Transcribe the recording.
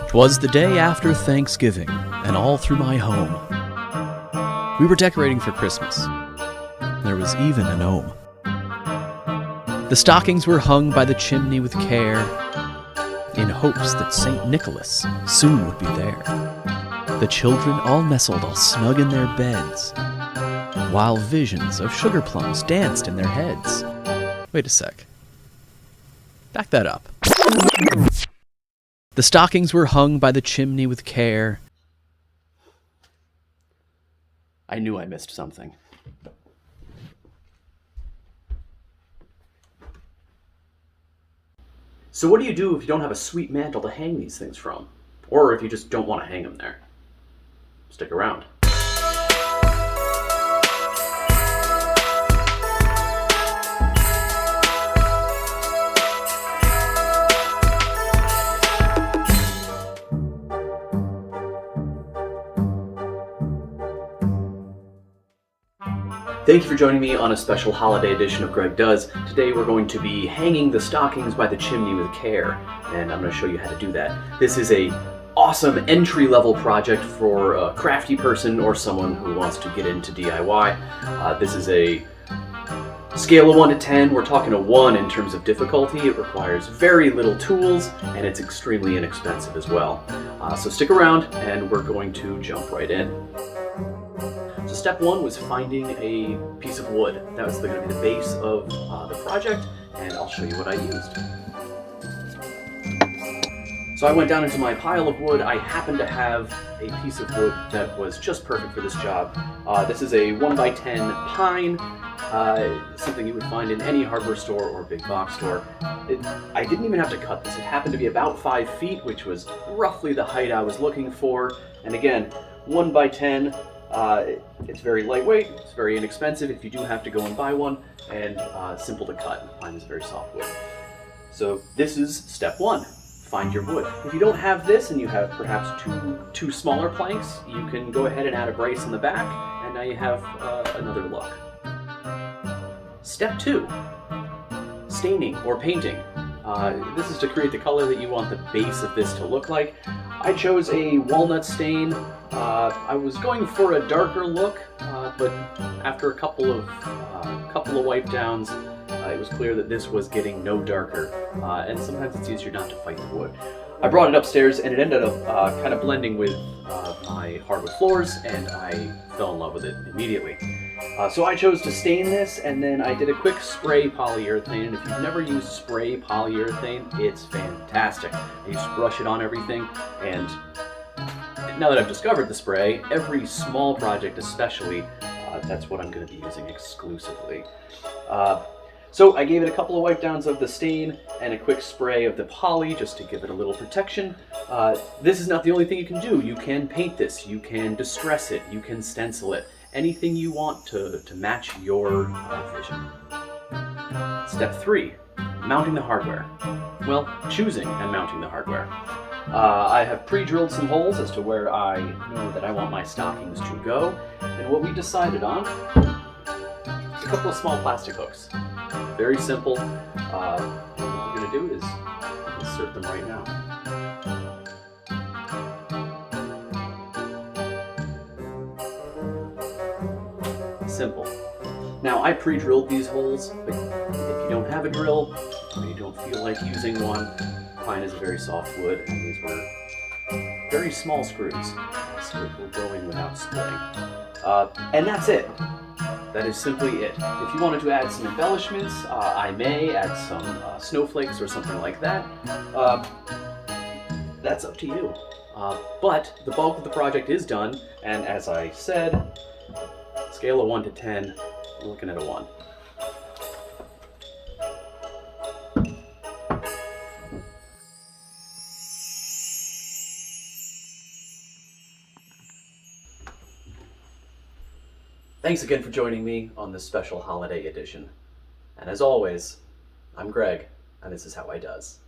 'Twas the day after Thanksgiving, and all through my home we were decorating for Christmas. There was even a gnome. The stockings were hung by the chimney with care, in hopes that St. Nicholas soon would be there. The children all nestled all snug in their beds, while visions of sugar plums danced in their heads. Wait a sec. Back that up. The stockings were hung by the chimney with care. I knew I missed something. So what do you do if you don't have a sweet mantle to hang these things from? Or if you just don't want to hang them there? Stick around. Thank you for joining me on a special holiday edition of Greg Does. Today we're going to be hanging the stockings by the chimney with care, and I'm going to show you how to do that. This is a awesome entry-level project for a crafty person or someone who wants to get into DIY. This is a scale of 1 to 10. We're talking a 1 in terms of difficulty. It requires very little tools, and it's extremely inexpensive as well. So stick around, and we're going to jump right in. So step 1 was finding a piece of wood. That was going to be the base of the project, and I'll show you what I used. So I went down into my pile of wood. I happened to have a piece of wood that was just perfect for this job. This is a 1x10 pine, something you would find in any hardware store or big box store. I didn't even have to cut this. It happened to be about 5 feet, which was roughly the height I was looking for. And again, 1x10. It's very lightweight, it's very inexpensive if you do have to go and buy one, and simple to cut. Pine is very soft wood. So this is step 1, find your wood. If you don't have this and you have perhaps two smaller planks, you can go ahead and add a brace in the back, and now you have another look. Step 2, staining or painting. This is to create the color that you want the base of this to look like. I chose a walnut stain. I was going for a darker look, but after a couple of wipe downs, it was clear that this was getting no darker, and sometimes it's easier not to fight the wood. I brought it upstairs, and it ended up kind of blending with my hardwood floors, and I fell in love with it immediately. So I chose to stain this, and then I did a quick spray polyurethane, and if you've never used spray polyurethane, it's fantastic. I used to brush it on everything, and now that I've discovered the spray, every small project especially, that's what I'm going to be using exclusively. So I gave it a couple of wipe downs of the stain and a quick spray of the poly just to give it a little protection. This is not the only thing you can do. You can paint this, you can distress it, you can stencil it. Anything you want to match your vision. Step 3, mounting the hardware. Well, choosing and mounting the hardware. I have pre-drilled some holes as to where I know that I want my stockings to go, and what we decided on is a couple of small plastic hooks. Very simple. What we're going to do is insert them right now. Simple. Now I pre-drilled these holes, but if you don't have a drill or you don't feel like using one, pine is a very soft wood, and these were very small screws, so it will go in without splitting. And that's it. That is simply it. If you wanted to add some embellishments, I may add some snowflakes or something like that. That's up to you. But the bulk of the project is done, and as I said, scale of 1 to 10, we're looking at a 1. Thanks again for joining me on this special holiday edition. And as always, I'm Greg, and this is how I does.